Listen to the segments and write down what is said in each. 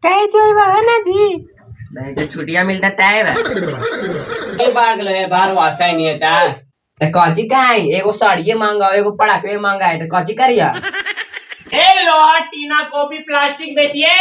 कहे तो बहाना जी नहीं तो छुट्टियां मिलता टाइम ये बार गलो है बाहर वासा ही नहीं है ता तो कौची का है एगो साड़िए मांगा एगो पड़ाके मांगा है तो कौची करिया ए लोहा टीना कॉपी प्लास्टिक बेचिए।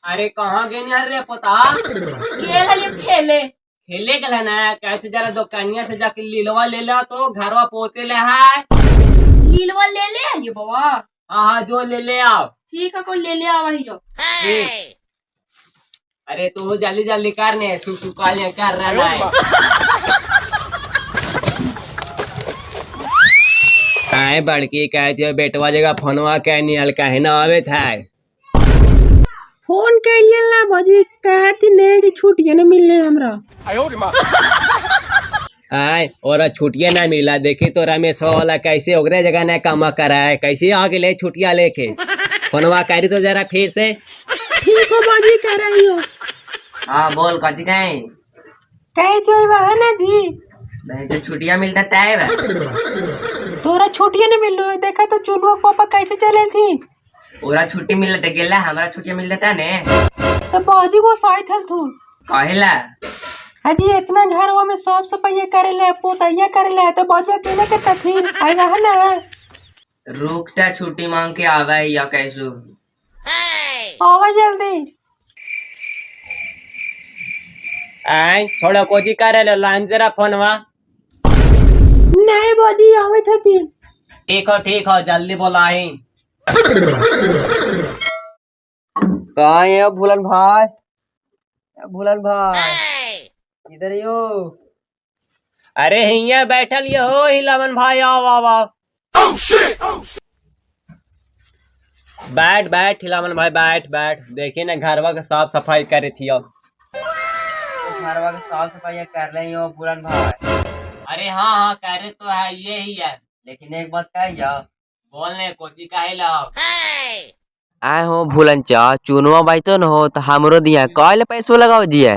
अरे कहाँ गए यार रे पता खेले खेले गला ना कैसे जरा दुकानिया से जाके लीलवा ले ला तो घरवा पोते ले है लीलवा ले ले आइए बाबा। हाँ जो ले ले आओ ठीक है को ले ले आवा ही जो। अरे तू जल्दी जल्दी करने सुसुकालियां कर रहा है। आए बड़की कहती बेटवा जगह फोनवा कह नियल कहे ना आवे था फोन के लिए ना बाजी कहती नहीं कि छुट्टियां नहीं मिलने हमरा। आए और छुट्टियां ना मिला देखी तो रमेश वाला कैसे ओकरे जगह न काम करा है कैसे आगे ले छुट्टियां लेके फोनवा करी तो जरा फिर से ठीक हो बाजी कह रही हो। हाँ बोल कौची का है कहे तो बहाना जी नहीं तो छुट्टियां मिलता टाइम तोरा छुट्टियां नहीं मिल रही देखा तो चुनुआ पापा कैसे चले थी पूरा छुट्टी मिलता गेला हमारा छुट्टियां मिलता ने तो बाजी को साई थल तू कहेला अजी इतना घरवा में साफ सफाई करे ले पोतैया करे ले तो बाजी अकेले करता थी आई बहाना रुकता छुट्टी मांग के आवा है या कैसू आवा जल्दी। आए थोड़ा कोची करे लो लाइन जरा फोनवा नहीं बाजी आवे थी। ठीक हो जल्दी बोलाई कहाँ है भूलन भाई इधर यो अरे हिया बैठल ये हो हिलावन भाई आओ आओ आओ बैठ हिलावन भाई बैठ देखिए ना घरवा के साफ सफाई करे थी अब घरवा के साफ सफाई कर ले हो पूरन भाई। अरे हाँ करे तो है ये ही है लेकिन एक बात कह बोलने कोची काहे लाओ आए हो भूलन चा चुनवा बाई तो न हो तो हमरो दिया कॉल पैसो लगाओ जिया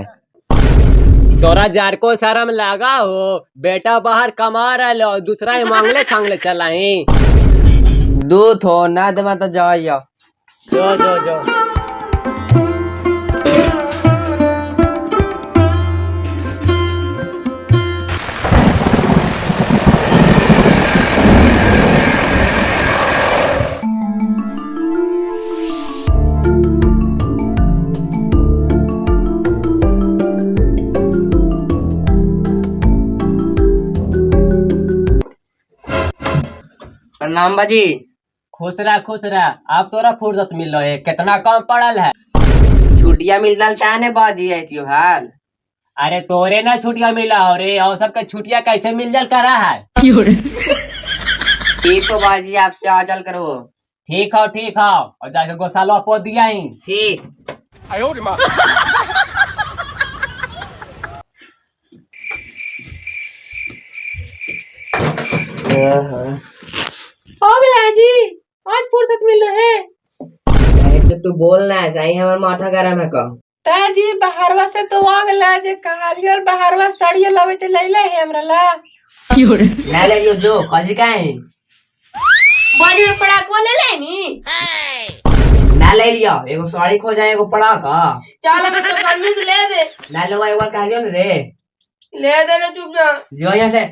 तोरा जार को शर्म लगा हो बेटा बाहर कमा रहा लो दूसरा ही मांगले खांगले चलाई दूध हो ना दे तो जाओ जो प्रणाम बाजी। खुश रहा अब तोरा फुर्सत मिल रहा है कितना कम पड़ल है छुट्टियां मिलता चाहने बाजी है हाल अरे तोरे ना छुट्टियां मिला हो रे और सबके छुट्टियां कैसे मिल जल करा है ठीक हो बाजी आपसे आजल करो ठीक हो और जाके गोसालो पो दिया ही ठीक जी आज फुर्सत मिल है तो तू बोलना है सही हमारा माथा गरम है कब ताजी बहारवा से तो आग ला जे कहारियल बहारवा साड़िया लावे ते लैले है हमरा ला ना ले यो जो कौची का है बाजी में पड़ाको ले लेनी ना ले लिया एगो साड़ी खो जाए एगो पड़ा का चल हमें तो गर्मी से ले दे ना लो एक बार कह रे ले दे ना चुप जा जो यहाँ से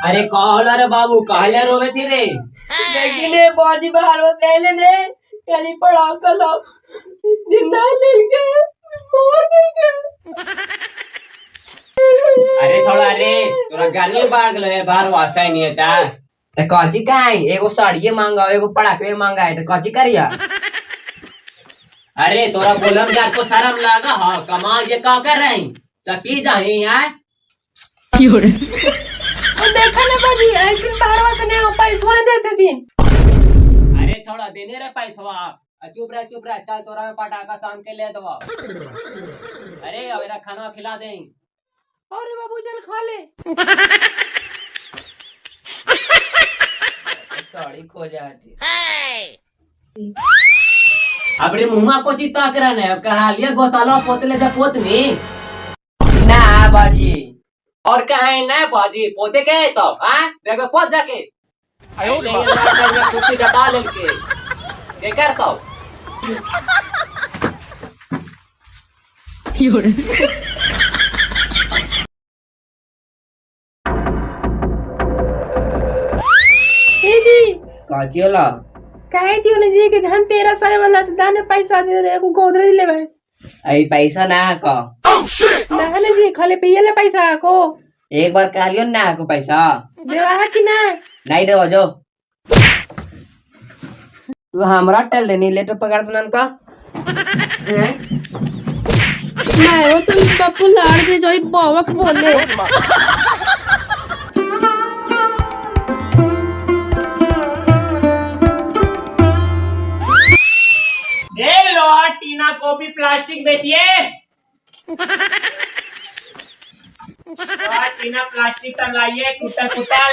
अरे कहला रे बाबू कहले रोवे थी रे लेकिन ये बाजी बहारवा से ले ले कली पड़ाका लो जिंदा ले के मोर के अरे छोड़ा रे तोरा गर्मी बाढ़ गलो है बाहर वासा नहीं है ता तो कौची का है एगो साड़िए मांगा एगो पड़ाके मांगा है तो कौची करिया अरे तोरा बोलम जार को शर्म लागा हा कमा ये का कर रही चपी जाही यार और देखा ना बाजी ऐसे बहारवा से नहीं पैसा नहीं देते थी अरे छोड़ा देने रे पैसवा चुप रह चल तोरा में पटाखा शाम के ले दवा अरे अवेरा खाना खिला दे। अरे बाबू चल खा ले। साड़ी खो जाती। अबरे मुंह को चित्ता कराने अब कहा लिया गौशाला पोतले जा पोतनी ना बाजी। और कहा है ना बाजी पोते के तो हां देखो पोत जाके कुर्सी डटा लेके के करतो काची होला कहे थी उन्हें जी कि धन 13 साल वाला तो दाने पैसा दे दे को गोदरेज ले भाई अभी पैसा ना को ना ना जी खाली पिए ले पैसा को एक बार कह लियो ना को पैसा देवा कि ना नहीं दे जो तू हमरा टेल देनी लेटर पकड़ तनन का मैं वो तो पप्पू लाड़ दे जो बावक बोले लोहा टीना को भी प्लास्टिक बेचिए। लोहा टीना प्लास्टिक टंगाइए टूटल फूटल।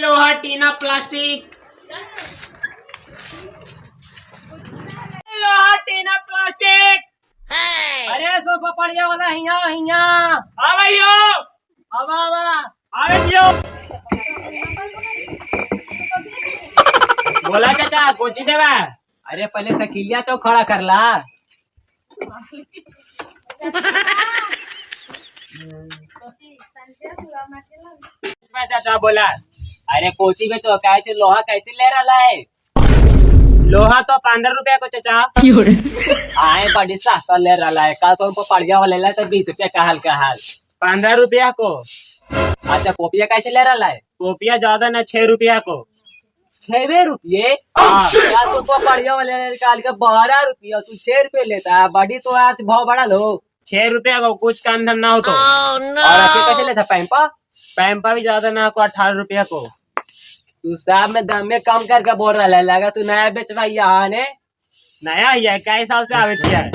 लोहा टीना प्लास्टिक। लोहा टीना प्लास्टिक। अरे सो पपड़िया वाला हिया हिया आ भैया आवा आवा आवे दियो। बोला चाचा कोची देवा। अरे पहले सकीलिया तो खड़ा कर ला। चाचा बोला अरे कोची में तो कैसे लोहा कैसे ले रहा है? लोहा तो 15 रुपया को चाचा। आए बड़ी सस्ता ले रहा है। कल तो पपड़िया वाले ले तो 20 रुपया का हाल 15 रुपया को। अच्छा कोपिया कैसे ले रहा है? कोपिया ज्यादा ना 6 रुपया को। 6 रुपये? क्या तो पपड़िया वाले निकाल के 12 रुपया तू 6 रुपये लेता है। बड़ी तो आज भाव बढ़ा लो 6 रुपया को कुछ काम धम ना हो तो। और आपके कैसे लेता पैंपा? पैंपा भी ज्यादा ना को 18 रुपया को। तू साहब में दाम में कम करके बोल रहा है। लगा तू नया बेचवा यहाँ ने नया ही है कई साल से आवे है।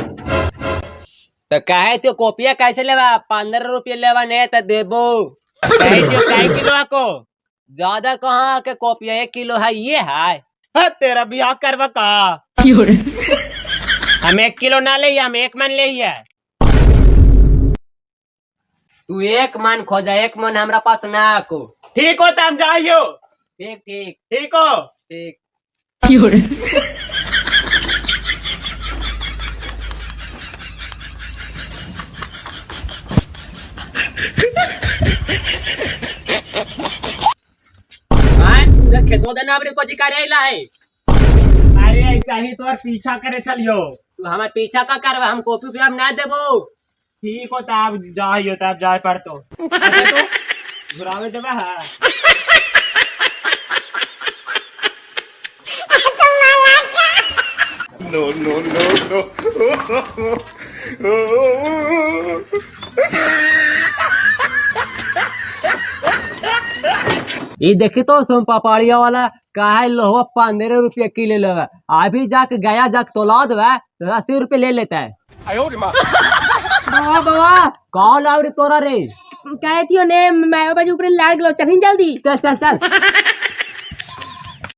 तो कहे तो कोपिया कैसे लेवा? 15 रुपये लेवा नहीं तो देबो। कई किलो को ज्यादा कहाँ के कोपिया 1 किलो है ये है। तेरा बियाह करवा का। हम 1 किलो ना ले हम 1 मन ले है। तू 1 मन खोजा 1 मन हमरा पास ना को। ठीक हो तब जाइयो। ठीक ठीक ठीक हो ठीक। पूरा खेतों देना अपने को जिका रही है। अरे ऐसा ही तो पीछा करे चलियो। तू हमारे पीछा का करवा हम कॉपी पे हम ना देबो। ठीक हो तब जाइयो तब जाए पर तो घुरावे देवा है। No, no, no, no. ये देखी तो सोम पपड़िया वाला कहा लोहा 15 रुपये किलो लेवा। अभी जाके गया जाके तोला देवा तो 80 रुपये ले लेता है। बाबा बाबा कौन आवरी तोरा रे? कहे थी उन्हें मैं बाजू ऊपर लाड़ गलो चल जल्दी चल चल चल।